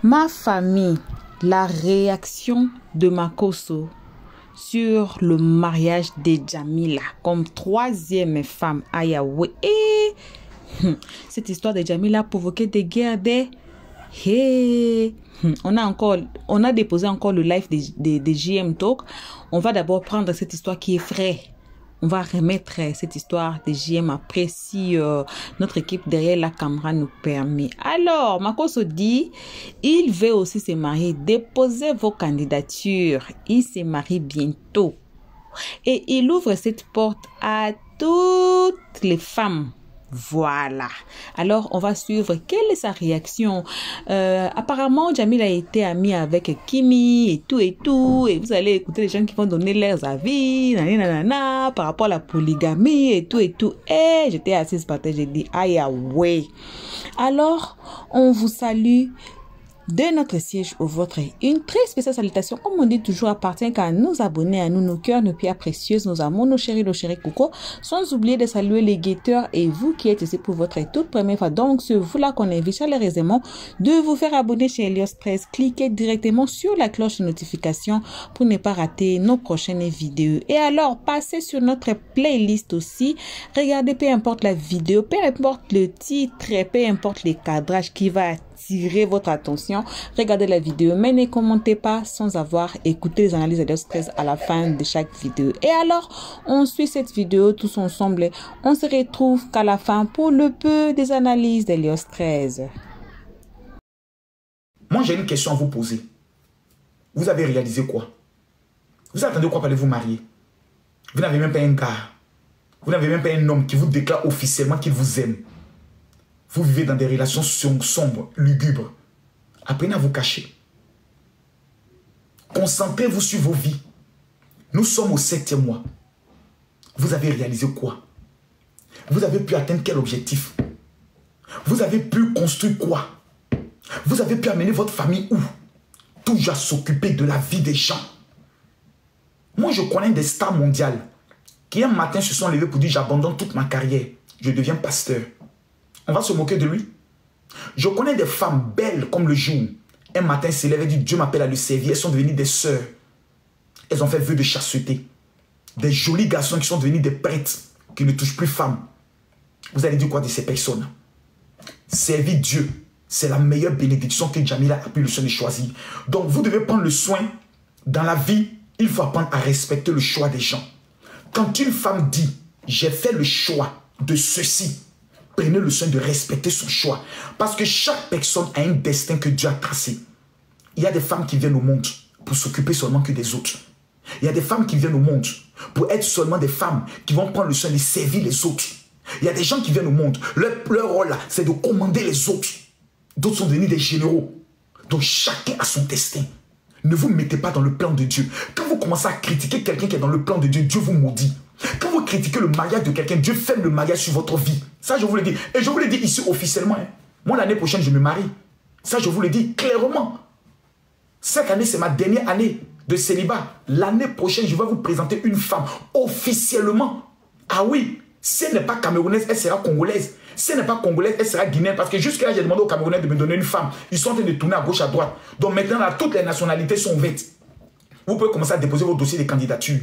Ma famille, la réaction de Makosso sur le mariage de Jamila comme troisième femme à Yahweh. Cette histoire de Jamila a provoqué des guerres. On a déposé encore le live de JM Talk. On va d'abord prendre cette histoire qui est vraie. On va remettre cette histoire de JM après si notre équipe derrière la caméra nous permet. Alors, Makosso dit, il veut aussi se marier. Déposez vos candidatures. Il se marie bientôt. Et il ouvre cette porte à toutes les femmes. Voilà. Alors, on va suivre quelle est sa réaction. Apparemment, Jamil a été ami avec Kimi et tout. Et vous allez écouter les gens qui vont donner leurs avis, par rapport à la polygamie et tout. Et j'étais assise par terre, j'ai dit, aïe, ouais. Alors, on vous salue de notre siège au vôtre. Une très spéciale salutation, comme on dit toujours, appartient qu'à nos abonnés, à nous, nos cœurs, nos pierres précieuses, nos amours, nos chéris Coco, sans oublier de saluer les guetteurs et vous qui êtes ici pour votre toute première fois. Donc, c'est vous là qu'on invite chaleureusement de vous faire abonner chez Elios 13. Cliquez directement sur la cloche de notification pour ne pas rater nos prochaines vidéos. Et alors, passez sur notre playlist aussi. Regardez, peu importe la vidéo, peu importe le titre, peu importe les cadrages qui va attirer votre attention. Regardez la vidéo, mais ne commentez pas sans avoir écouté les analyses d'Elios 13 à la fin de chaque vidéo. Et alors, on suit cette vidéo tous ensemble. On se retrouve qu'à la fin pour le peu des analyses d'Elios 13. Moi, j'ai une question à vous poser. Vous avez réalisé quoi? Vous attendez quoi pour aller vous marier? Vous n'avez même pas un gars. Vous n'avez même pas un homme qui vous déclare officiellement qu'il vous aime. Vous vivez dans des relations sombres, lugubres. Apprenez à vous cacher. Concentrez-vous sur vos vies. Nous sommes au 7e mois. Vous avez réalisé quoi? Vous avez pu atteindre quel objectif? Vous avez pu construire quoi? Vous avez pu amener votre famille où? Toujours à s'occuper de la vie des gens. Moi, je connais des stars mondiales qui un matin se sont levés pour dire j'abandonne toute ma carrière. Je deviens pasteur. On va se moquer de lui. Je connais des femmes belles comme le jour. Un matin, se lèvent et disent Dieu m'appelle à le servir. Elles sont devenues des sœurs. Elles ont fait vœu de chasteté. Des jolis garçons qui sont devenus des prêtres qui ne touchent plus femmes. Vous allez dire quoi de ces personnes? Servir Dieu, c'est la meilleure bénédiction que Jamila a pu le soin de choisir. Donc vous devez prendre le soin. Dans la vie, il faut apprendre à respecter le choix des gens. Quand une femme dit j'ai fait le choix de ceci, prenez le soin de respecter son choix. Parce que chaque personne a un destin que Dieu a tracé. Il y a des femmes qui viennent au monde pour s'occuper seulement que des autres. Il y a des femmes qui viennent au monde pour être seulement des femmes qui vont prendre le soin de servir les autres. Il y a des gens qui viennent au monde. Leur rôle là, c'est de commander les autres. D'autres sont devenus des généraux. Donc chacun a son destin. Ne vous mettez pas dans le plan de Dieu. Quand vous commencez à critiquer quelqu'un qui est dans le plan de Dieu, Dieu vous maudit. Quand vous critiquez le mariage de quelqu'un, Dieu ferme le mariage sur votre vie. Ça, je vous le dis. Et je vous le dis ici officiellement. Moi, l'année prochaine, je me marie. Ça, je vous le dis clairement. Cette année, c'est ma dernière année de célibat. L'année prochaine, je vais vous présenter une femme officiellement. Ah oui, si elle n'est pas camerounaise, elle sera congolaise. Si elle n'est pas congolaise, elle sera guinéenne. Parce que jusqu'à là, j'ai demandé aux Camerounais de me donner une femme. Ils sont en train de tourner à gauche, à droite. Donc maintenant, là, toutes les nationalités sont ouvertes. Vous pouvez commencer à déposer vos dossiers de candidature.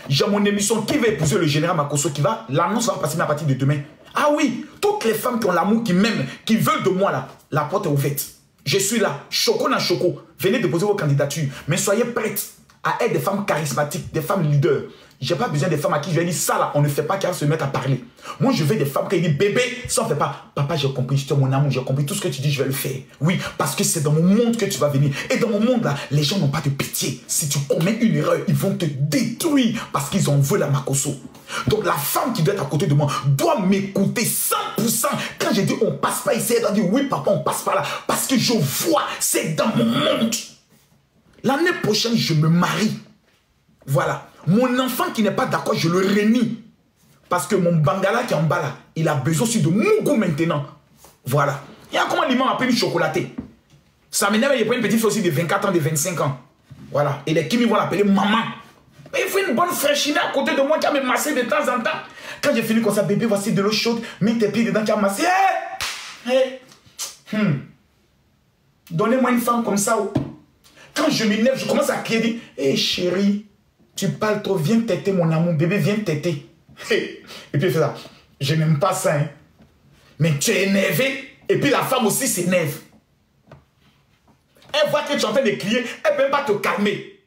J'ai mon émission qui va épouser le général Makosso qui va, l'annonce va passer à partir de demain. Ah oui, toutes les femmes qui ont l'amour, qui m'aiment, qui veulent de moi là, la porte est ouverte. Je suis là, choco na choco. Venez déposer vos candidatures. Mais soyez prêtes à être des femmes charismatiques, des femmes leaders. J'ai pas besoin des femmes à qui je vais dire ça là, on ne fait pas qu'elles se mettent à parler. Moi je veux des femmes qui disent bébé, ça on fait pas. Papa j'ai compris, tu es mon amour, j'ai compris tout ce que tu dis, je vais le faire. Oui, parce que c'est dans mon monde que tu vas venir. Et dans mon monde là, les gens n'ont pas de pitié. Si tu commets une erreur, ils vont te détruire parce qu'ils en veulent à Makosso. Donc la femme qui doit être à côté de moi doit m'écouter 100%. Quand j'ai dit on passe pas ici, elle doit dire oui papa on passe pas là. Parce que je vois, c'est dans mon monde. L'année prochaine je me marie. Voilà. Mon enfant qui n'est pas d'accord, je le renie. Parce que mon bangala qui est en bas là, il a besoin aussi de mon goût maintenant. Voilà. Il y a comment l'imam appelle une chocolatée. Ça m'énerve, il prend une petite fille aussi de 24 ans, de 25 ans. Voilà. Et les Kimi vont l'appeler maman. Mais il faut une bonne fraîchine à côté de moi qui va me masser de temps en temps. Quand j'ai fini comme ça, bébé, voici de l'eau chaude, mets tes pieds dedans qui a massé. Donnez-moi une femme comme ça. Oh. Quand je m'énerve, je commence à crier. Hé chérie, tu parles trop, viens téter mon amour, bébé, viens téter. Et puis il fait ça. Je n'aime pas ça. Hein. Mais tu es énervé. Et puis la femme aussi s'énerve. Elle voit que tu es en train de crier, elle ne peut même pas te calmer.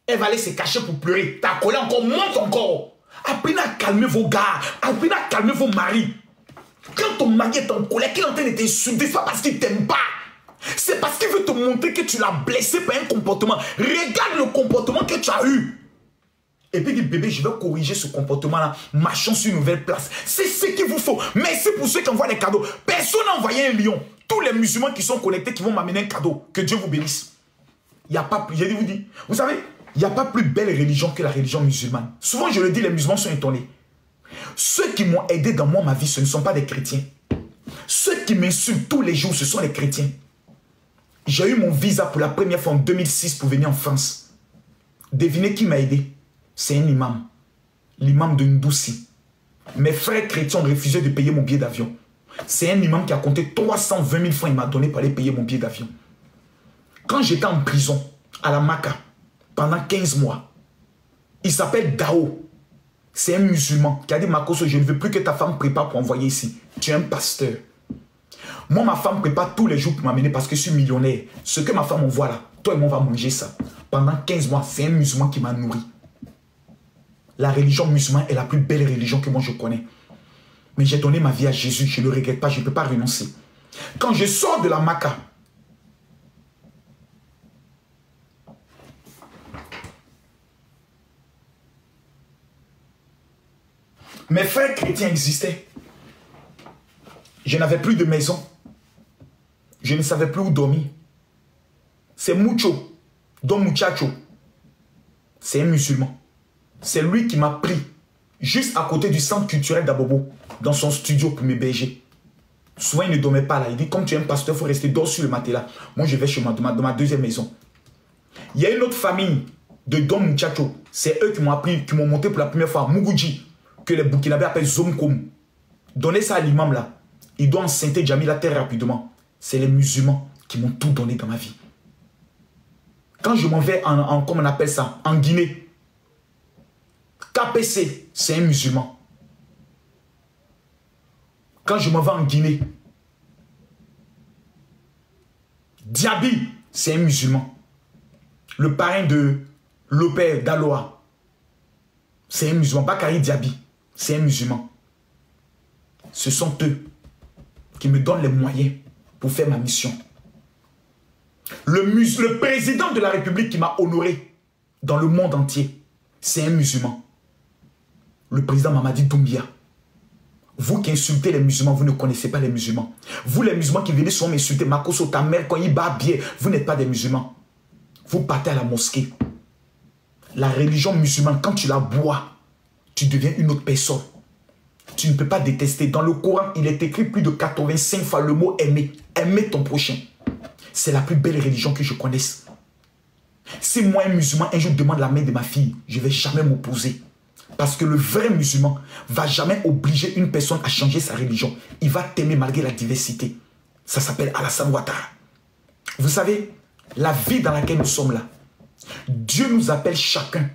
Elle va aller se cacher pour pleurer. Ta colère encore monte encore. Apprenez à calmer vos gars. Apprenez à calmer vos maris. Quand ton mari est en colère, qu'il est en train de t'insulter, c'est pas parce qu'il ne t'aime pas. C'est parce qu'il veut te montrer que tu l'as blessé par un comportement. Regarde le comportement que tu as eu. Et puis il dit, bébé, je vais corriger ce comportement-là. Marchons sur une nouvelle place. C'est ce qu'il vous faut. Merci pour ceux qui envoient des cadeaux. Personne n'a envoyé un lion. Tous les musulmans qui sont connectés, qui vont m'amener un cadeau. Que Dieu vous bénisse. Il n'y a pas plus, je vous dis, vous savez, il n'y a pas plus belle religion que la religion musulmane. Souvent, je le dis, les musulmans sont étonnés. Ceux qui m'ont aidé dans ma vie, ce ne sont pas des chrétiens. Ceux qui m'insultent tous les jours, ce sont les chrétiens. J'ai eu mon visa pour la première fois en 2006 pour venir en France. Devinez qui m'a aidé? C'est un imam. L'imam de Ndoussi. Mes frères chrétiens ont refusé de payer mon billet d'avion. C'est un imam qui a compté 320 000 francs. Il m'a donné pour aller payer mon billet d'avion. Quand j'étais en prison, à la Maka, pendant 15 mois, il s'appelle Dao. C'est un musulman qui a dit, Makoso, je ne veux plus que ta femme prépare pour envoyer ici. Tu es un pasteur. Moi, ma femme prépare tous les jours pour m'amener parce que je suis millionnaire. Ce que ma femme envoie là, toi et moi, on va manger ça. Pendant 15 mois, c'est un musulman qui m'a nourri. La religion musulmane est la plus belle religion que moi je connais. Mais j'ai donné ma vie à Jésus, je ne le regrette pas, je ne peux pas renoncer. Quand je sors de la Maka, mes frères chrétiens existaient. Je n'avais plus de maison. Je ne savais plus où dormir. C'est Mucho, Don Muchacho. C'est un musulman. C'est lui qui m'a pris juste à côté du centre culturel d'Abobo, dans son studio pour m'héberger. Souvent, il ne dormait pas là. Il dit, comme tu es un pasteur, il faut rester dehors sur le matelas. Moi, je vais chez moi, dans ma deuxième maison. Il y a une autre famille de Don Muchacho. C'est eux qui m'ont appris, qui m'ont monté pour la première fois à Muguji, que les Burkinabés appellent Zomkom. Donnez ça à l'imam là. Il doit enceinter Jamila très rapidement. C'est les musulmans qui m'ont tout donné dans ma vie. Quand je m'en vais comment on appelle ça, en Guinée, KPC, c'est un musulman. Quand je m'en vais en Guinée, Diaby, c'est un musulman. Le parrain de Lopez d'Aloa, c'est un musulman. Bakari Diaby, c'est un musulman. Ce sont eux qui me donnent les moyens pour faire ma mission. Le président de la République qui m'a honoré dans le monde entier, c'est un musulman. Le président Mamadi Doumbia. Vous qui insultez les musulmans, vous ne connaissez pas les musulmans. Vous les musulmans qui venez souvent m'insulter, Makoso, ta mère, quand il bat bien, vous n'êtes pas des musulmans. Vous partez à la mosquée. La religion musulmane, quand tu la bois, tu deviens une autre personne. Tu ne peux pas détester. Dans le Coran, il est écrit plus de 85 fois le mot aimer. Aimer ton prochain. C'est la plus belle religion que je connaisse. Si moi, un musulman, un jour demande la main de ma fille, je ne vais jamais m'opposer. Parce que le vrai musulman ne va jamais obliger une personne à changer sa religion. Il va t'aimer malgré la diversité. Ça s'appelle Alassane Ouattara. Vous savez, la vie dans laquelle nous sommes là, Dieu nous appelle chacun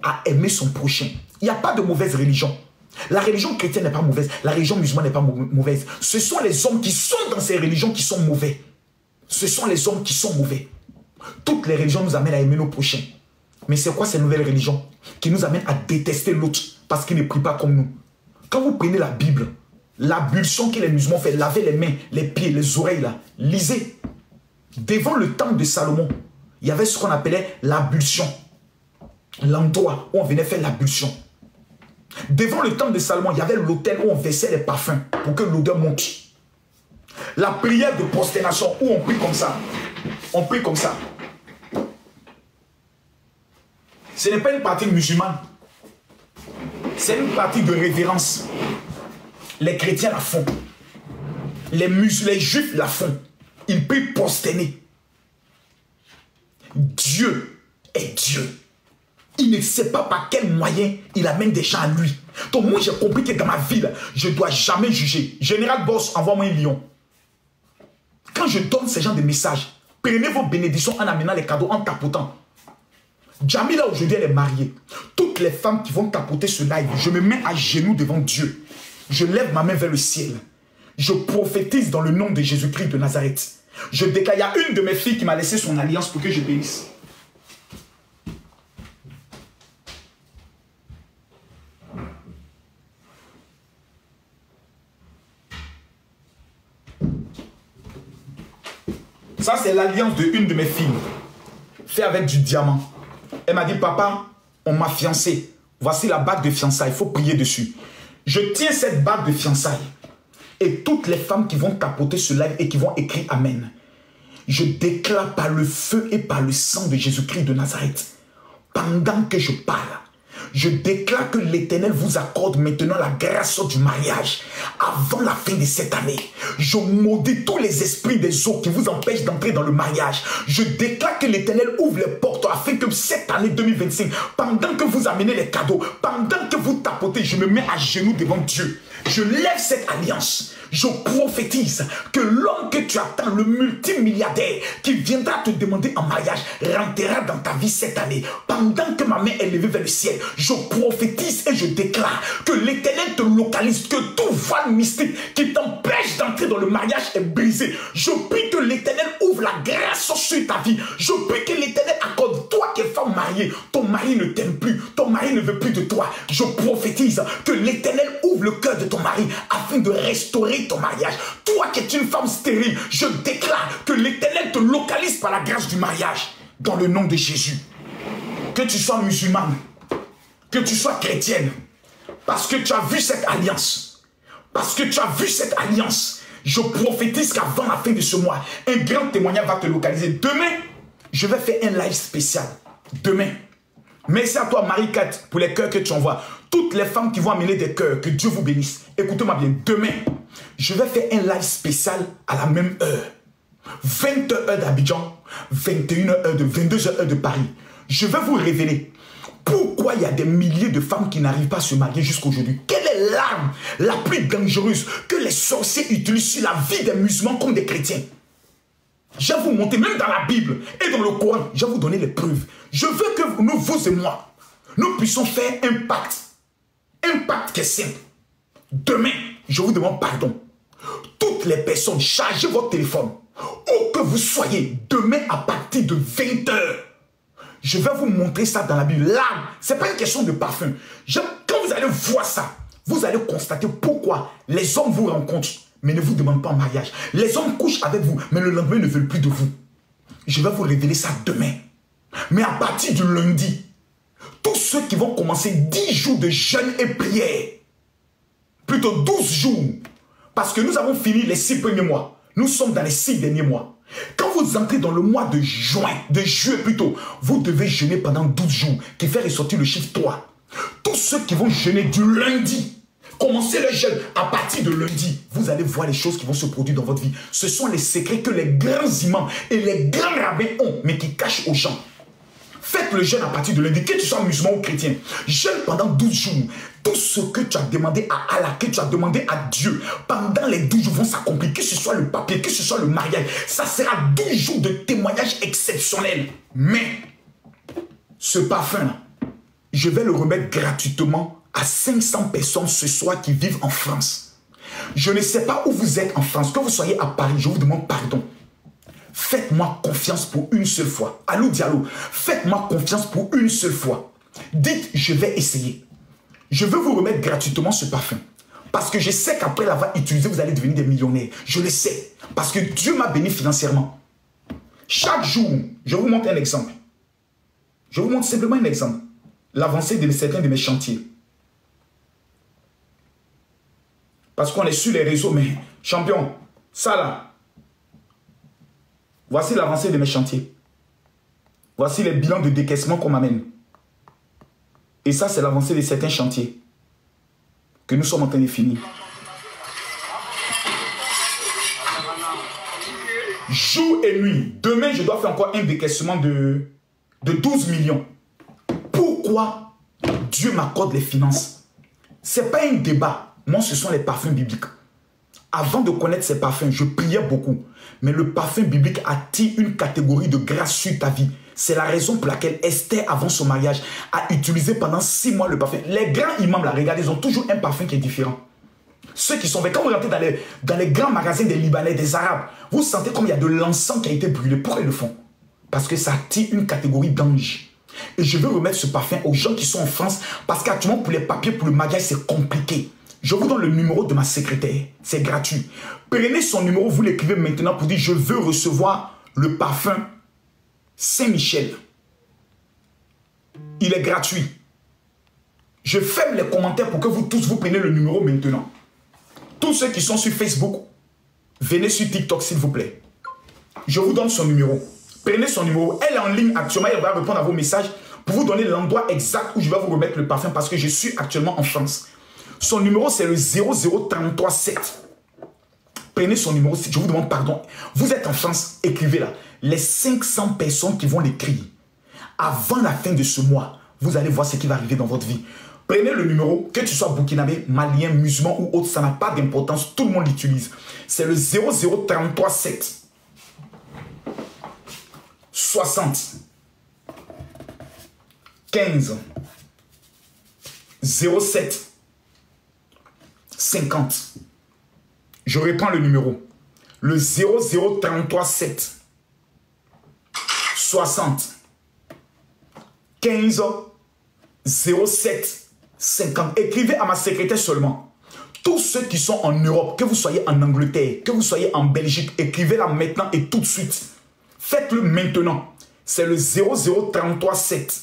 à aimer son prochain. Il n'y a pas de mauvaise religion. La religion chrétienne n'est pas mauvaise. La religion musulmane n'est pas mauvaise. Ce sont les hommes qui sont dans ces religions qui sont mauvais. Ce sont les hommes qui sont mauvais. Toutes les religions nous amènent à aimer nos prochains. Mais c'est quoi ces nouvelles religions qui nous amènent à détester l'autre parce qu'il ne prie pas comme nous? Quand vous prenez la Bible, l'ablution que les musulmans font, laver les mains, les pieds, les oreilles, là, lisez. Devant le temple de Salomon, il y avait ce qu'on appelait l'ablution. L'endroit où on venait faire l'ablution. Devant le temple de Salomon, il y avait l'autel où on versait les parfums pour que l'odeur monte. La prière de prosternation où on prie comme ça. On prie comme ça. Ce n'est pas une partie musulmane. C'est une partie de révérence. Les chrétiens la font. Les juifs la font. Ils prient prosternés. Dieu est Dieu. Il ne sait pas par quel moyen il amène des gens à lui. Donc moi j'ai compris que dans ma vie, là, je ne dois jamais juger. Général Boss, envoie-moi un lion. Quand je donne ce genre de messages, prenez vos bénédictions en amenant les cadeaux, en tapotant. Jamila aujourd'hui elle est mariée. Toutes les femmes qui vont tapoter ce live, je me mets à genoux devant Dieu. Je lève ma main vers le ciel. Je prophétise dans le nom de Jésus-Christ de Nazareth. Je déclare, il y a une de mes filles qui m'a laissé son alliance pour que je bénisse. Ça, c'est l'alliance d'une de mes filles, fait avec du diamant. Elle m'a dit, papa, on m'a fiancé. Voici la bague de fiançailles, il faut prier dessus. Je tiens cette bague de fiançailles. Et toutes les femmes qui vont tapoter ce live et qui vont écrire Amen. Je déclare par le feu et par le sang de Jésus-Christ de Nazareth, pendant que je parle, je déclare que l'Éternel vous accorde maintenant la grâce du mariage avant la fin de cette année. Je maudis tous les esprits des eaux qui vous empêchent d'entrer dans le mariage. Je déclare que l'Éternel ouvre les portes afin que cette année 2025, pendant que vous amenez les cadeaux, pendant que vous tapotez, je me mets à genoux devant Dieu. Je lève cette alliance. Je prophétise que l'homme que tu attends, le multimilliardaire qui viendra te demander en mariage, rentrera dans ta vie cette année. Pendant que ma main est levée vers le ciel, je prophétise et je déclare que l'Éternel te localise, que tout voile mystique qui t'empêche d'entrer dans le mariage est brisé. Je prie que l'Éternel ouvre la grâce sur ta vie. Je prie que l'Éternel accorde, toi qui es femme mariée, ton mari ne t'aime plus, ton mari ne veut plus de toi. Je prophétise que l'Éternel ouvre le cœur de ton mari afin de restaurer ton mariage. Toi qui es une femme stérile, je déclare que l'Éternel te localise par la grâce du mariage dans le nom de Jésus. Que tu sois musulmane, que tu sois chrétienne, parce que tu as vu cette alliance, je prophétise qu'avant la fin de ce mois, un grand témoignage va te localiser. Demain, je vais faire un live spécial. Demain. Merci à toi, Marie-Cat, pour les cœurs que tu envoies. Toutes les femmes qui vont amener des cœurs, que Dieu vous bénisse. Écoutez-moi bien, demain, je vais faire un live spécial à la même heure. 20h d'Abidjan, 21h de 22h de Paris. Je vais vous révéler pourquoi il y a des milliers de femmes qui n'arrivent pas à se marier jusqu'à aujourd'hui. Quelle est l'arme la plus dangereuse que les sorciers utilisent sur la vie des musulmans comme des chrétiens? Je vais vous montrer, même dans la Bible et dans le Coran, je vais vous donner les preuves. Je veux que nous, vous et moi, nous puissions faire un pacte. Un pacte qui est simple. Demain, je vous demande pardon. Toutes les personnes, chargez votre téléphone. Où que vous soyez, demain à partir de 20h. Je vais vous montrer ça dans la Bible. Là, ce n'est pas une question de parfum. Quand vous allez voir ça, vous allez constater pourquoi les hommes vous rencontrent, mais ne vous demandent pas en mariage. Les hommes couchent avec vous, mais le lendemain ne veulent plus de vous. Je vais vous révéler ça demain. Mais à partir du lundi, tous ceux qui vont commencer 10 jours de jeûne et prière, plutôt 12 jours, parce que nous avons fini les 6 premiers mois. Nous sommes dans les 6 derniers mois. Quand vous entrez dans le mois de juillet plutôt, vous devez jeûner pendant 12 jours, qui fait ressortir le chiffre 3. Tous ceux qui vont jeûner du lundi, commencez le jeûne à partir de lundi, vous allez voir les choses qui vont se produire dans votre vie. Ce sont les secrets que les grands imams et les grands rabbins ont, mais qui cachent aux gens. Faites le jeûne à partir de lundi, que tu sois musulman ou chrétien. Jeûne pendant 12 jours. Tout ce que tu as demandé à Allah, que tu as demandé à Dieu, pendant les 12 jours vont s'accomplir. Que ce soit le papier, que ce soit le mariage. Ça sera 12 jours de témoignages exceptionnels. Mais, ce parfum-là, je vais le remettre gratuitement à 500 personnes ce soir qui vivent en France. Je ne sais pas où vous êtes en France. Que vous soyez à Paris, je vous demande pardon. Faites-moi confiance pour une seule fois. Allô, Diallo. Faites-moi confiance pour une seule fois. Dites, je vais essayer. Je veux vous remettre gratuitement ce parfum. Parce que je sais qu'après l'avoir utilisé, vous allez devenir des millionnaires. Je le sais. Parce que Dieu m'a béni financièrement. Chaque jour, je vous montre un exemple. Je vous montre simplement un exemple. L'avancée de certains de mes chantiers. Parce qu'on est sur les réseaux, mais champion, ça là. Voici l'avancée de mes chantiers. Voici les bilans de décaissement qu'on m'amène. Et ça, c'est l'avancée de certains chantiers que nous sommes en train de finir. Jour et nuit. Demain, je dois faire encore un décaissement de 12 millions. Pourquoi Dieu m'accorde les finances? Ce n'est pas un débat. Moi, ce sont les parfums bibliques. Avant de connaître ces parfums, je priais beaucoup. Mais le parfum biblique attire une catégorie de grâce sur ta vie. C'est la raison pour laquelle Esther, avant son mariage, a utilisé pendant 6 mois le parfum. Les grands imams, là, regardez, ils ont toujours un parfum qui est différent. Ceux qui sont... Quand vous rentrez dans les grands magasins des Libanais, des Arabes, vous sentez comme il y a de l'encens qui a été brûlé. Pourquoi ils le font? Parce que ça attire une catégorie d'anges. Et je veux remettre ce parfum aux gens qui sont en France, parce qu'actuellement, pour les papiers, pour le mariage, c'est compliqué. Je vous donne le numéro de ma secrétaire. C'est gratuit. Prenez son numéro, vous l'écrivez maintenant pour dire « Je veux recevoir le parfum Saint-Michel ». Il est gratuit. Je ferme les commentaires pour que vous tous vous preniez le numéro maintenant. Tous ceux qui sont sur Facebook, venez sur TikTok s'il vous plaît. Je vous donne son numéro. Prenez son numéro. Elle est en ligne actuellement. Elle va répondre à vos messages pour vous donner l'endroit exact où je vais vous remettre le parfum parce que je suis actuellement en France. Son numéro, c'est le 00337. Prenez son numéro. Je vous demande pardon. Vous êtes en France, écrivez là. Les 500 personnes qui vont l'écrire avant la fin de ce mois, vous allez voir ce qui va arriver dans votre vie. Prenez le numéro, que tu sois burkinabé, malien, musulman ou autre, ça n'a pas d'importance. Tout le monde l'utilise. C'est le 00337 60 15 07 50. Je reprends le numéro. Le 00337 60 15 07 50. Écrivez à ma secrétaire seulement. Tous ceux qui sont en Europe, que vous soyez en Angleterre, que vous soyez en Belgique, écrivez-la maintenant et tout de suite. Faites-le maintenant. C'est le 00337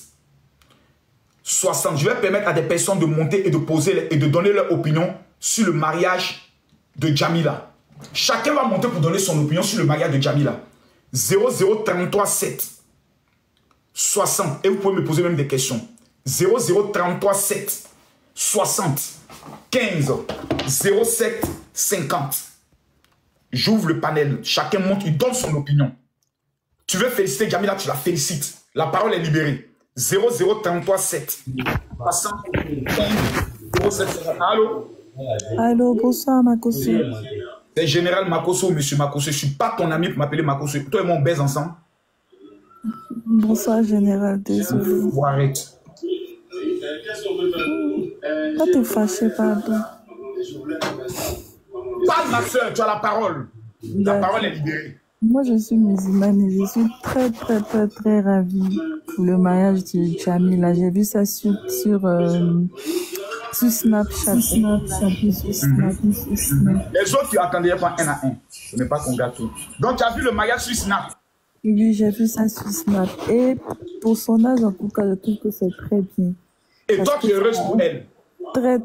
60. Je vais permettre à des personnes de monter et de poser et de donner leur opinion sur le mariage de Jamila. Chacun va monter pour donner son opinion sur le mariage de Jamila. 00337 60. Et vous pouvez me poser même des questions. 00337 60 15 07 50. J'ouvre le panel. Chacun monte, il donne son opinion. Tu veux féliciter Jamila, tu la félicites. La parole est libérée. 00337 60 15 07 50. Allô? Allô, bonsoir Makosso. C'est Général Makosso, monsieur Makosso. Je ne suis pas ton ami pour m'appeler Makosso. Toi et moi, on baise ensemble. Bonsoir Général, désolé. Arrête. Pas te fâcher, pardon. Parle ma soeur, tu as la parole. La parole est libérée. Moi, je suis musulmane et je suis très ravie pour le mariage de Jamila. J'ai vu ça sur Snapchat. Les autres, tu attendais pas un à un. Ce n'est pas ton gâteau. Donc, tu as vu le mariage sur Snap? Oui, j'ai vu ça sur Snap. Et pour son âge, en tout cas, je trouve que c'est très bien. Et toi, tu es heureuse pour elle? Très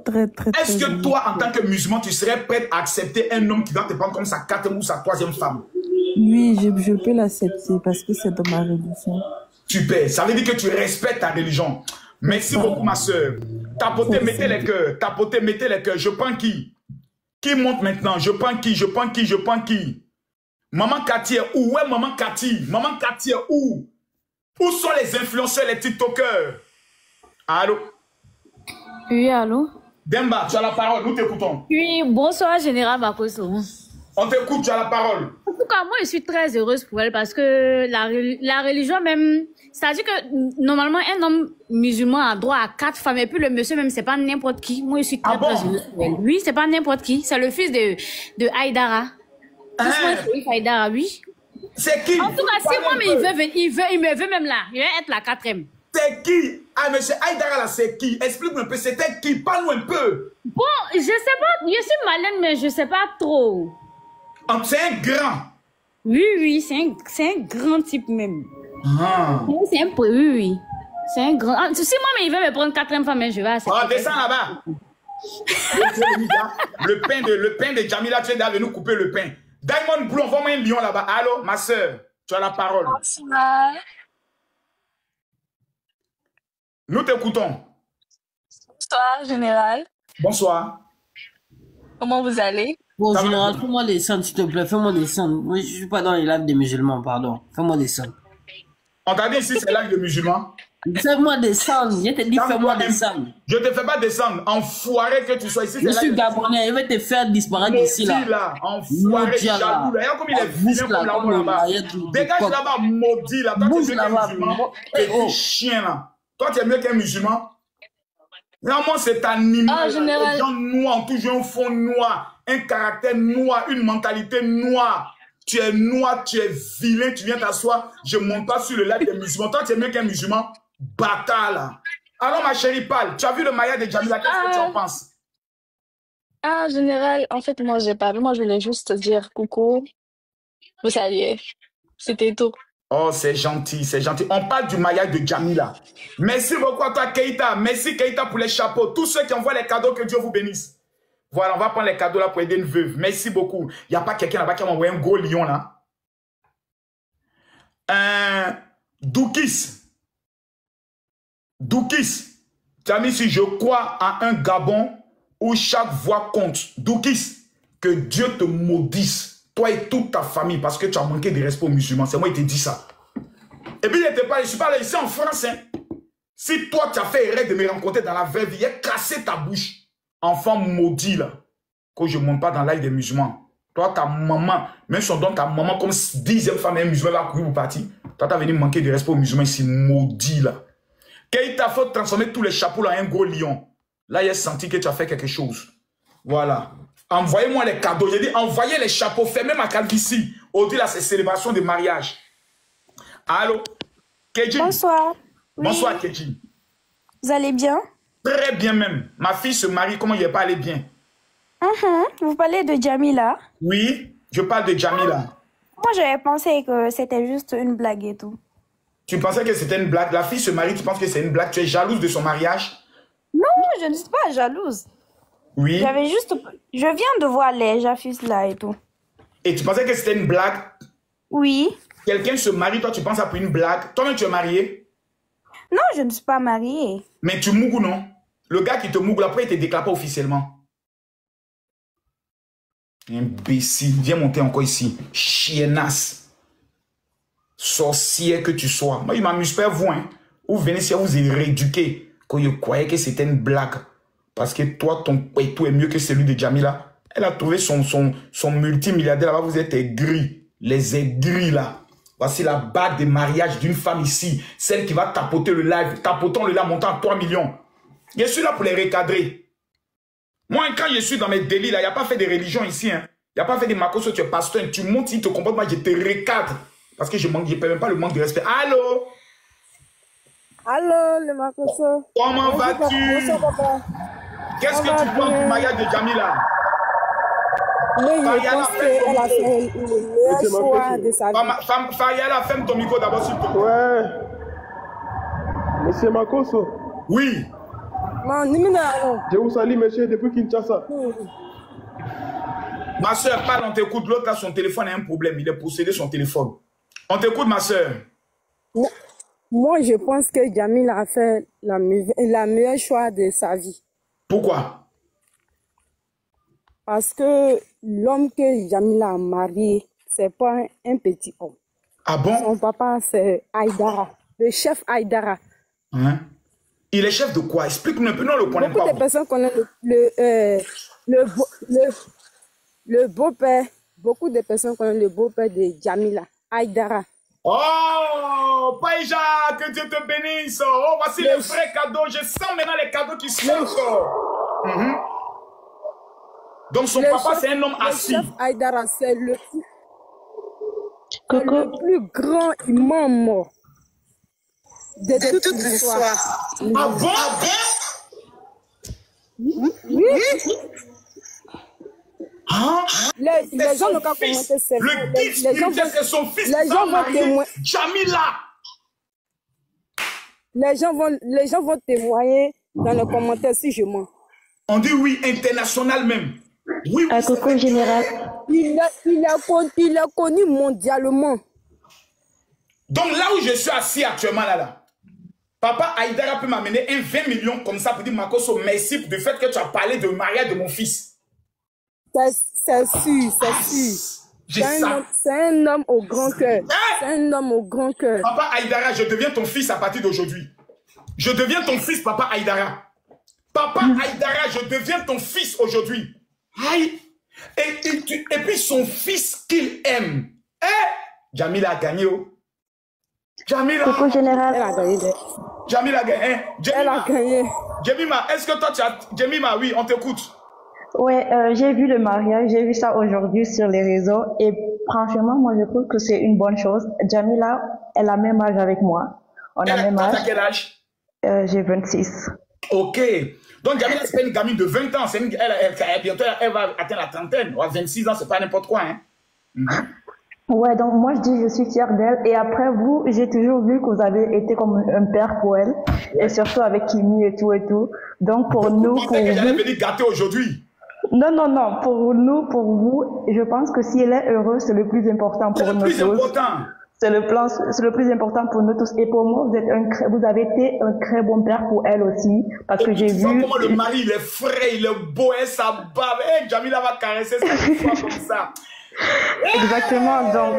Est-ce que toi, en tant que musulman, tu serais prête à accepter un homme qui va te prendre comme sa quatrième ou sa troisième femme? Oui, je peux l'accepter parce que c'est dans ma religion. Super. Ça veut dire que tu respectes ta religion. Merci beaucoup, ma soeur. Tapotez, mettez les cœurs. Tapotez, mettez les cœurs. Je prends qui? Qui monte maintenant? Je prends qui? Je prends qui? Je prends qui? Maman Cathy est où? Ouais, maman Cathy. Maman Cathy est où? Où sont les influenceurs, les TikTokers? Allô? Oui, allô? Demba, tu as la parole. Nous t'écoutons. Oui, bonsoir, Général Makosso. On t'écoute, tu as la parole. En tout cas, moi, je suis très heureuse pour elle parce que la religion même... C'est-à-dire que normalement, un homme musulman a droit à 4 femmes. Et puis le monsieur même, c'est pas n'importe qui. Moi, je suis très heureuse pour elle. Oui, c'est pas n'importe qui. C'est le fils de Aïdara. Aïdara, oui. C'est qui? En tout cas, si moi, mais il me veut même là. Il va être la 4e. C'est qui? Ah, monsieur Aïdara, là, c'est qui? Explique-moi un peu, c'était qui? Parle-nous un peu. Bon, je sais pas. Je suis malade, mais je sais pas trop. C'est un grand. Oui, c'est un grand type même. Ah. C'est un peu, oui. C'est un grand... Ah, si moi, mais il veut me prendre 4e femme, je vais accepter. Oh, descends là-bas. le pain de Jamila, tu es là, nous couper le pain. Diamond Blue, envoie-moi un lion là-bas. Allô, ma soeur, tu as la parole. Bonsoir. Nous t'écoutons. Bonsoir, Général. Bonsoir. Comment vous allez? Bon, Général, fais-moi descendre, s'il te plaît. Fais-moi descendre. Moi, je suis pas dans les lives des musulmans, pardon. Fais-moi descendre. On t'a dit ici, c'est live de musulmans. Fais-moi descendre. Je te dis, fais-moi descendre. Je te fais pas descendre. Enfoiré que tu sois ici. Je suis Gabonais. Je vais te faire disparaître d'ici là. Enfoiré, jaloux. Regarde comme il est vilain comme l'amour là-bas. Dégage là-bas, maudit là. Toi, tu es mieux qu'un musulman. Petit chien là. Toi, tu es mieux qu'un musulman. Vraiment, c'est animal. Les gens noirs ont toujours un fond noir, un caractère noir, une mentalité noire. Tu es noir, tu es vilain, tu viens t'asseoir. Je ne monte pas sur le live des musulmans. Toi, tu es mieux qu'un musulman. Bâtard là. Alors, ma chérie, parle. Tu as vu le maillot de Jamila? Qu'est-ce que tu en penses? Ah, général, en fait, moi, j'ai pas vu. Moi, je voulais juste dire coucou. Vous saviez. C'était tout. Oh, c'est gentil, c'est gentil. On parle du maillot de Jamila. Merci beaucoup à toi, Keïta. Merci, Keïta, pour les chapeaux. Tous ceux qui envoient les cadeaux, que Dieu vous bénisse. Voilà, on va prendre les cadeaux là pour aider une veuve. Merci beaucoup. Il n'y a pas quelqu'un là-bas qui m'a envoyé un gros lion là. Doukis. Doukis. Tu as mis si je crois à un Gabon où chaque voix compte. Doukis, que Dieu te maudisse. Toi et toute ta famille parce que tu as manqué de respect aux musulmans. C'est moi qui te dis ça. Et puis, je suis pas là ici en France. Hein. Si toi, tu as fait erreur de me rencontrer dans la vraie vie, j'ai cassé ta bouche. Enfant maudit, là. Que je ne monte pas dans l'ail des musulmans. Toi, ta maman, même si on donne ta maman comme 10e femme et un musulman va courir pour partir. Toi, tu as venu manquer de respect aux musulmans ici, maudit, là. Keïta, faut transformer tous les chapeaux là en un gros lion. Là, il a senti que tu as fait quelque chose. Voilà. Envoyez-moi les cadeaux. J'ai dit, envoyez les chapeaux. Fermez ma calvitie. Au-delà, c'est célébration de mariage. Allô? Kedji. Bonsoir. Bonsoir, Oui. Kedji. Vous allez bien? Très bien même. Ma fille se marie. Comment il n'est pas allé bien? Vous parlez de Jamila? Oui, je parle de Jamila. Moi, j'avais pensé que c'était juste une blague et tout. Tu pensais que c'était une blague? La fille se marie, tu penses que c'est une blague? Tu es jalouse de son mariage? Non, je ne suis pas jalouse. Oui. Je viens de voir les jaffus là et tout. Et tu pensais que c'était une blague? Oui. Quelqu'un se marie, toi tu penses à pour une blague? Toi-même tu es mariée? Non, je ne suis pas mariée. Mais tu mougues non? Le gars qui te mougue, après il te déclare pas officiellement. Imbécile, viens monter encore ici. Chiennasse. Sorcière que tu sois. Moi, il m'amuse pas vous, hein. Vous venez ici à vous rééduquer. Quand je croyais que c'était une blague. Parce que toi, ton pétou est mieux que celui de Jamila. Elle a trouvé son multimilliardaire là-bas. Vous êtes aigris. Les aigris là. Voici la bague de mariage d'une femme ici. Celle qui va tapoter le live. Tapotons le live montant à 3 millions. Je suis là pour les recadrer. Moi, quand je suis dans mes délits, là, il n'y a pas fait de religion ici. Hein. Il n'y a pas fait de makoso, tu es pasteur. Tu montes, il te comporte, moi, je te recadre. Parce que je ne paie même pas le manque de respect. Allô? Allô, le makoso. Comment vas-tu? Qu'est-ce que tu penses du mariage de Jamila? Oui, je pense qu'elle a fait le meilleur choix de sa vie. Fariala, ferme ton micro d'abord, s'il te plaît. Ouais. Monsieur Makoso. Oui. Je vous salue, monsieur, depuis Kinshasa. Ma soeur, parle, on t'écoute. L'autre, là, son téléphone a un problème. Il est possédé son téléphone. On t'écoute, ma soeur. Moi, je pense que Jamil a fait la meilleure choix de sa vie. Pourquoi? Parce que l'homme que Jamila a marié, c'est pas un petit homme. Ah bon? Son papa, c'est Aïdara, le chef Aïdara. Hein? Il est chef de quoi? Explique-nous un peu. Non, on ne le connaît pas. Beaucoup de personnes connaissent le beau-père. Beaucoup de personnes connaissent le beau-père de Jamila, Aïdara. Oh, Païja, que Dieu te bénisse. Oh, voici les vrais cadeaux. Je sens maintenant les cadeaux qui sortent. Donc son papa, c'est un homme assis. Le chef Aïdara, c'est le plus grand imam de toute l'histoire. Ah bon? Oui. Hein? Les gens n'ont qu'à commenter. Le disputé, c'est son fils. Les gens vont témoigner. Jamila. Les gens vont témoigner dans les commentaires si je mens. On dit oui, international même. Oui, à Coco Général. Il est connu mondialement. Donc là où je suis assis actuellement, là, Papa Aïdara peut m'amener un 20 millions comme ça pour dire Makoso, merci du fait que tu as parlé de mariage de mon fils. C'est sûr, c'est sûr. C'est un homme au grand cœur. C'est un homme au grand cœur. Papa Aïdara, je deviens ton fils à partir d'aujourd'hui. Je deviens ton fils, papa Aïdara. Papa Aïdara, je deviens ton fils aujourd'hui. Aïe. Et puis son fils qu'il aime. Jamila a gagné. Jamila. Coucou général. Elle a gagné. Jamila a gagné. Elle a gagné. Jemima, est-ce que toi tu as... Jemima, oui, on t'écoute. Ouais, j'ai vu le mariage, j'ai vu ça aujourd'hui sur les réseaux et franchement, moi je trouve que c'est une bonne chose. Jamila, elle a le même âge avec moi. On a le même âge. T'as quel âge? J'ai 26. Ok. Donc Jamila, c'est pas une gamine de 20 ans. Bientôt, elle va atteindre la trentaine. 26 ans, c'est pas n'importe quoi. Hein. Ouais, donc moi je dis je suis fière d'elle et après vous, j'ai toujours vu que vous avez été comme un père pour elle et surtout avec Kimi et tout. Donc pour nous, pour que j'allais vous... venir gâter aujourd'hui. Non, pour nous, pour vous, je pense que si elle est heureuse, c'est le plus important pour nous tous. C'est le plus important. C'est le plus important pour nous tous. Et pour moi, vous avez été un très bon père pour elle aussi, parce que j'ai vu... comment le mari, il est frais, il est beau, et sa barbe. Jamila va caresser sa femme comme ça. Exactement, donc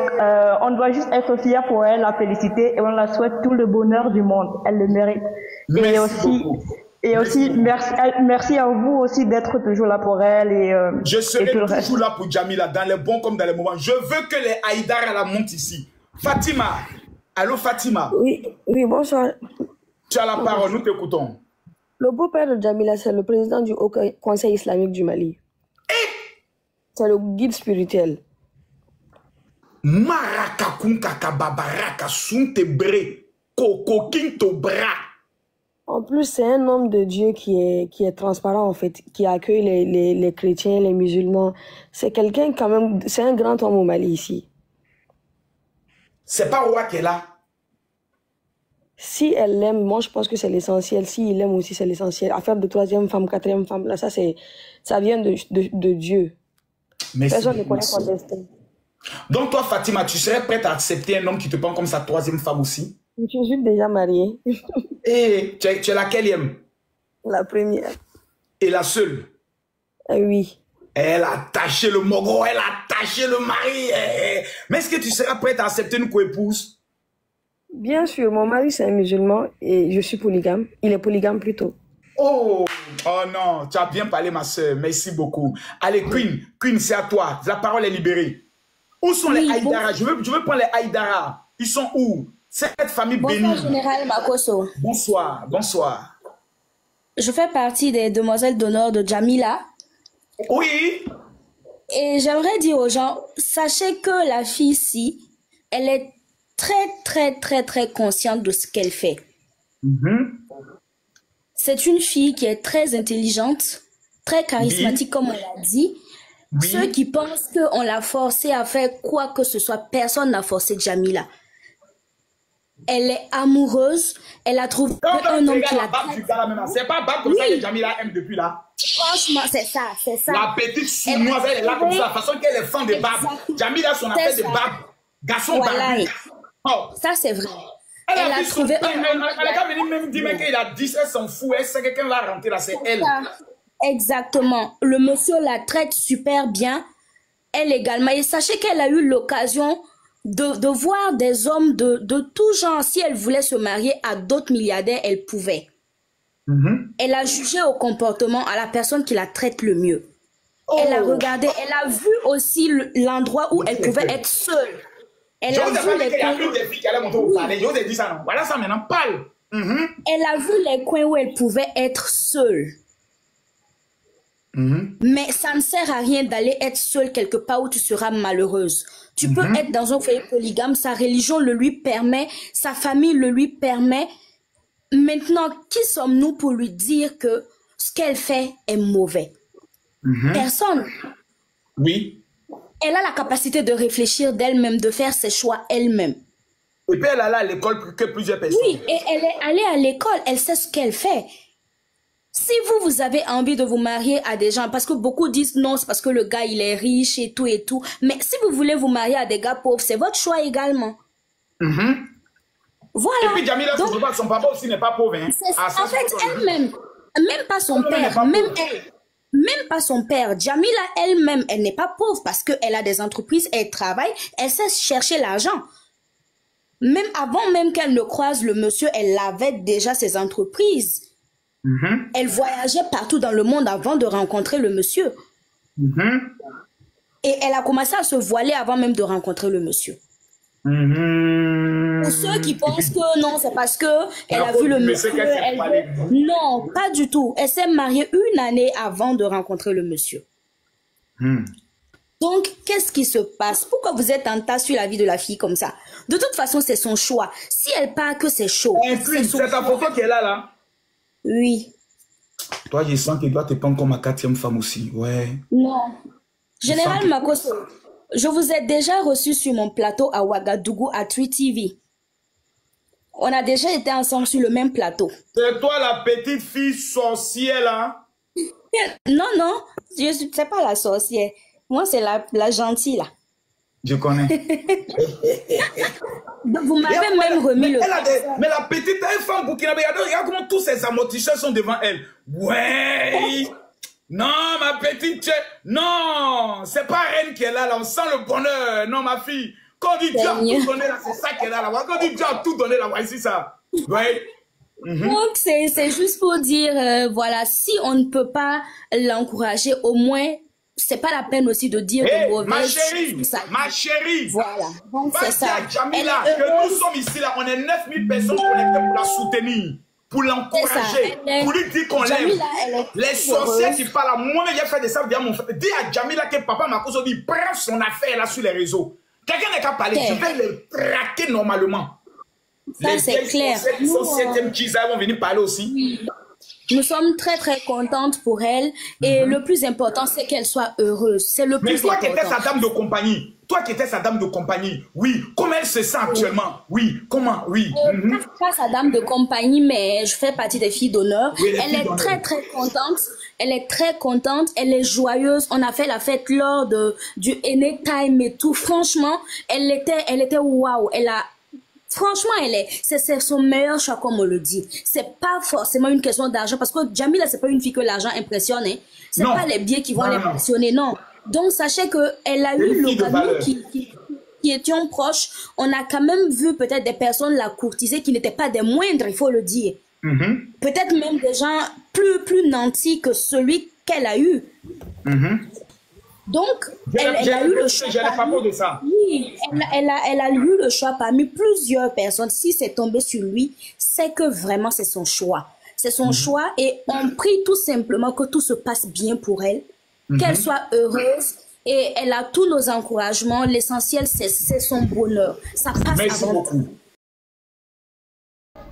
on doit juste être fiers pour elle, la féliciter et on la souhaite tout le bonheur du monde. Elle le mérite. Et aussi, merci à vous aussi d'être toujours là pour elle. Je serai toujours là pour Jamila, dans les bons comme dans les moments. Je veux que les Aïdara la montent ici. Fatima, allô Fatima. Oui, bonsoir. Tu as la parole, nous t'écoutons. Le beau-père de Jamila, c'est le président du Haut Conseil islamique du Mali. C'est le guide spirituel. En plus, c'est un homme de Dieu qui est transparent, en fait, qui accueille les chrétiens, les musulmans. C'est quelqu'un, quand même, c'est un grand homme au Mali, ici. C'est pas Roi qui est là. Si elle l'aime, moi, je pense que c'est l'essentiel. Si il l'aime aussi, c'est l'essentiel. Affaire de troisième femme, quatrième femme, là, ça vient de Dieu. Personne ne connaît son destin. Donc, toi, Fatima, tu serais prête à accepter un homme qui te prend comme sa troisième femme aussi? Je suis déjà mariée. Et tu es la quatrième? La première. Et la seule? Oui. Elle a taché le mogo, elle a taché le mari. Mais est-ce que tu seras prête à accepter une co-épouse? Bien sûr, mon mari c'est un musulman et je suis polygame. Il est polygame plutôt. Oh non, tu as bien parlé ma soeur, merci beaucoup. Allez Queen, c'est à toi, la parole est libérée. Où sont les Aïdara? Je veux prendre les Aïdara. Ils sont où? Cette famille bénie. Bonsoir, Général Makosso. Bonsoir. Je fais partie des demoiselles d'honneur de Jamila. Oui. Et j'aimerais dire aux gens, sachez que la fille-ci, elle est très consciente de ce qu'elle fait. C'est une fille qui est très intelligente, très charismatique, comme on l'a dit. Ceux qui pensent qu'on l'a forcée à faire quoi que ce soit, personne n'a forcé Jamila. Elle est amoureuse, elle a trouvé un homme qui la... C'est pas Bab comme ça que Jamila aime depuis là. Franchement, c'est ça. La petite sournoise, elle est là comme ça, la façon qu'elle est fan de Bab. Jamila, son appel de Bab, garçon barbu. Ça, c'est vrai. Elle a trouvé un homme. Elle a venu même dire qu'il a 10, elle s'en fout, elle sait que quelqu'un va rentrer là, c'est elle. Exactement. Le monsieur la traite super bien. Elle également. Et sachez qu'elle a eu l'occasion de voir des hommes de tout genre. Si elle voulait se marier à d'autres milliardaires, elle pouvait. Elle a jugé au comportement à la personne qui la traite le mieux. Elle a regardé, elle a vu aussi l'endroit où elle pouvait être seule. Elle a vu les coins. Voilà ça maintenant, parle. Elle a vu les coins où elle pouvait être seule. Mais ça ne sert à rien d'aller être seule quelque part où tu seras malheureuse. Tu peux être dans un foyer polygame, sa religion le lui permet, sa famille le lui permet. Maintenant, qui sommes-nous pour lui dire que ce qu'elle fait est mauvais? Personne. Oui. Elle a la capacité de réfléchir d'elle-même, de faire ses choix elle-même. Et puis elle allait à l'école que plusieurs personnes. Oui, et elle est allée à l'école, elle sait ce qu'elle fait. Si vous avez envie de vous marier à des gens, parce que beaucoup disent non, c'est parce que le gars il est riche et tout, mais si vous voulez vous marier à des gars pauvres, c'est votre choix également. Voilà. Et puis Jamila, son papa aussi n'est pas pauvre. Hein. En fait, elle-même, même pas son père, même pas son père. Jamila elle-même, elle n'est pas pauvre parce qu'elle a des entreprises, elle travaille, elle sait chercher l'argent. Même avant même qu'elle ne croise le monsieur, elle avait déjà ses entreprises. Elle voyageait partout dans le monde avant de rencontrer le monsieur. Et elle a commencé à se voiler avant même de rencontrer le monsieur. Pour ceux qui pensent que non, c'est parce que elle a vu le monsieur. Non, pas du tout. Elle s'est mariée 1 année avant de rencontrer le monsieur. Donc, qu'est-ce qui se passe? Pourquoi vous êtes en tas sur la vie de la fille comme ça? De toute façon, c'est son choix. Si elle part que c'est chaud. C'est ta photo qui est là? Oui. Toi, je sens que toi, tu es pas encore ma 4e femme aussi. Ouais. Non. Général Makosso, je vous ai déjà reçu sur mon plateau à Ouagadougou à 3TV. On a déjà été ensemble sur le même plateau. C'est toi la petite fille sorcière là? Non, non, c'est pas la sorcière. Moi, c'est la gentille là. Je connais. Vous m'avez même remis le... Mais la petite, elle est femme burkinabé. Regarde comment tous ces amortisseurs sont devant elle. Ouais. Non, ma petite, non, c'est pas Reine qui est là, on sent le bonheur. Non, ma fille, quand on dit Dieu a tout donné là, c'est ça qui est là. Quand on dit Dieu a tout donné là, ici ça. Ouais. Donc, c'est juste pour dire, voilà, si on ne peut pas l'encourager, au moins, c'est pas la peine aussi de dire de mauvaises choses. Ma chérie. Voilà. Donc, c'est ça. Jamila, que nous sommes ici là, on est 9000 personnes connectées pour la soutenir. Pour l'encourager, pour lui dire qu'on l'aime. Les sorcières qui parlent, moi-même, j'ai fait des sables, dis à Jamila que papa Makosso dit, prends son affaire là sur les réseaux. Quelqu'un n'est qu'à parler, je vais le traquer normalement. Ça, c'est clair. Les sorcières qui vont venir parler aussi. Nous sommes très très contentes pour elle et le plus important c'est qu'elle soit heureuse. C'est le plus important. Mais toi qui étais sa dame de compagnie, oui, comment elle se sent actuellement? Oui, comment? Oui. Pas sa dame de compagnie, mais je fais partie des filles d'honneur. Oui, elle est très très contente. Elle est très contente, elle est joyeuse. On a fait la fête lors du Anytime et tout. Franchement, elle était waouh. Franchement, c'est son meilleur choix, comme on le dit. C'est pas forcément une question d'argent, parce que Jamila, c'est pas une fille que l'argent impressionne, hein. C'est pas les billets qui vont l'impressionner, non. Donc, sachez que elle a eu l'occasion qui étions proches. On a quand même vu peut-être des personnes la courtiser qui n'étaient pas des moindres, il faut le dire. Peut-être même des gens plus nantis que celui qu'elle a eu. Donc, elle a eu le choix. De ça. Oui, elle a eu le choix parmi plusieurs personnes. Si c'est tombé sur lui, c'est que vraiment c'est son choix. C'est son choix et on prie tout simplement que tout se passe bien pour elle, qu'elle soit heureuse et elle a tous nos encouragements. L'essentiel, c'est son bonheur. Ça passe avant tout.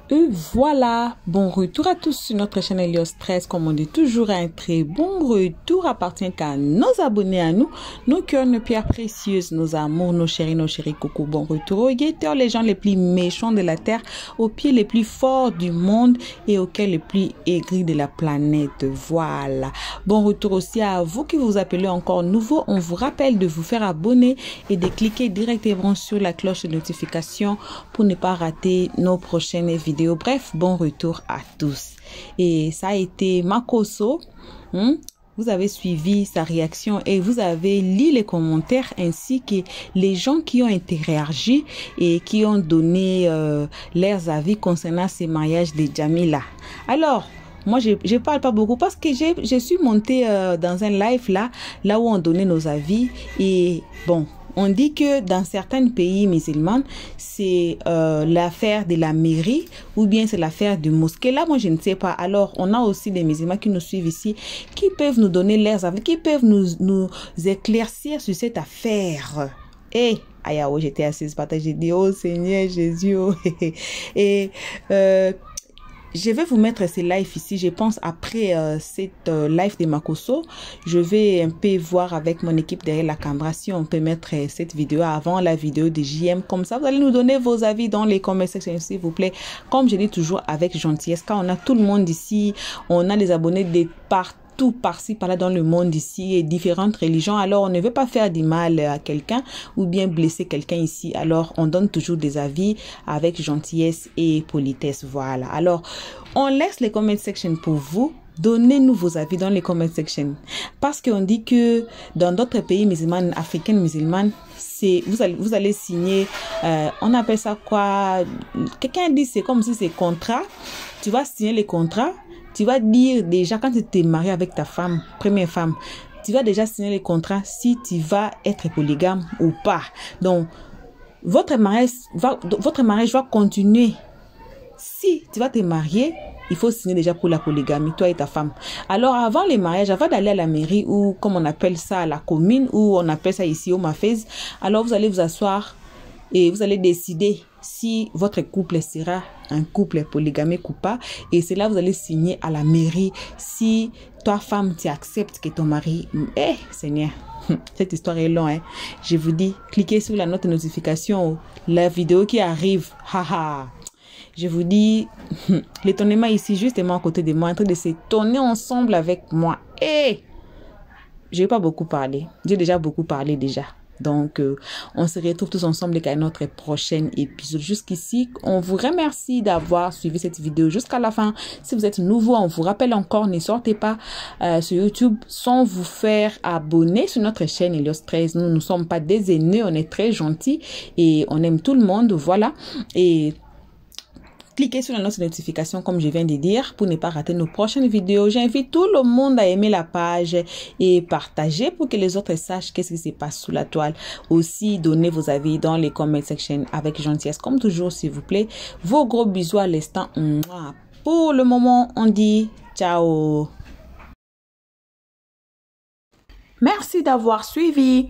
Et voilà, bon retour à tous sur notre chaîne Elios 13. Comme on dit toujours, un très bon retour appartient qu'à nos abonnés à nous, nos cœurs, nos pierres précieuses, nos amours, nos chéris coucou. Bon retour aux guetteurs, les gens les plus méchants de la terre, aux pieds les plus forts du monde et aux cœurs les plus aigris de la planète. Voilà. Bon retour aussi à vous qui vous appelez encore nouveau. On vous rappelle de vous faire abonner et de cliquer directement sur la cloche de notification pour ne pas rater nos prochaines vidéos. Bref, bon retour à tous. Et ça a été Makosso. Vous avez suivi sa réaction et vous avez lu les commentaires ainsi que les gens qui ont interagi et qui ont donné leurs avis concernant ces mariages de Jamila. Alors, moi, je parle pas beaucoup parce que je suis montée dans un live là où on donnait nos avis et bon. On dit que dans certains pays musulmans, c'est l'affaire de la mairie ou bien c'est l'affaire du mosquée. Là, moi, je ne sais pas. Alors, on a aussi des musulmans qui nous suivent ici, qui peuvent nous donner leurs avis, qui peuvent nous éclaircir sur cette affaire. Et, j'étais assise par terre, j'ai dit, oh Seigneur Jésus. Oh. Et je vais vous mettre ces lives ici. Je pense après cette live de Makosso, je vais un peu voir avec mon équipe derrière la caméra si on peut mettre cette vidéo avant la vidéo de JM. Comme ça, vous allez nous donner vos avis dans les commentaires sections, s'il vous plaît. Comme je dis toujours avec gentillesse, car on a tout le monde ici. On a des abonnés de partout, par-ci, par-là dans le monde ici et différentes religions. Alors, on ne veut pas faire du mal à quelqu'un ou bien blesser quelqu'un ici. Alors, on donne toujours des avis avec gentillesse et politesse. Voilà. Alors, on laisse les comment section pour vous. Donnez-nous vos avis dans les comment section. Parce qu'on dit que dans d'autres pays musulmans, africains musulmans, vous allez signer, on appelle ça quoi? Quelqu'un dit c'est comme si c'est contrat. Tu vas signer les contrats. Tu vas dire déjà quand tu t'es marié avec ta femme, première femme, tu vas déjà signer les contrats si tu vas être polygame ou pas. Donc, votre mariage va continuer. Si tu vas te marier, il faut signer déjà pour la polygamie, toi et ta femme. Alors, avant les mariages, avant d'aller à la mairie ou comme on appelle ça à la commune ou on appelle ça ici au Mafez, alors vous allez vous asseoir et vous allez décider si votre couple sera un couple polygamique ou pas. Et c'est là vous allez signer à la mairie si toi, femme, tu acceptes que ton mari... Seigneur, cette histoire est longue. Hein? Je vous dis, cliquez sur la note de notification. La vidéo qui arrive. Haha. Je vous dis, l'étonnement ici, justement à côté de moi, en train de s'étonner ensemble avec moi. Je n'ai pas beaucoup parlé. J'ai déjà beaucoup parlé déjà. Donc, on se retrouve tous ensemble avec notre prochain épisode. Jusqu'ici, on vous remercie d'avoir suivi cette vidéo jusqu'à la fin. Si vous êtes nouveau, on vous rappelle encore, ne sortez pas sur YouTube sans vous faire abonner sur notre chaîne Elios 13. Nous ne sommes pas des ennemis, on est très gentils et on aime tout le monde. Voilà. Et cliquez sur la notification comme je viens de dire pour ne pas rater nos prochaines vidéos. J'invite tout le monde à aimer la page et partager pour que les autres sachent qu'est-ce qui se passe sous la toile. Aussi, donnez vos avis dans les comment section avec gentillesse comme toujours s'il vous plaît. Vos gros bisous à l'instant. Pour le moment, on dit ciao. Merci d'avoir suivi.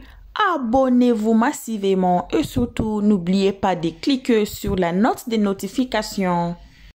Abonnez-vous massivement et surtout n'oubliez pas de cliquer sur la note de notification.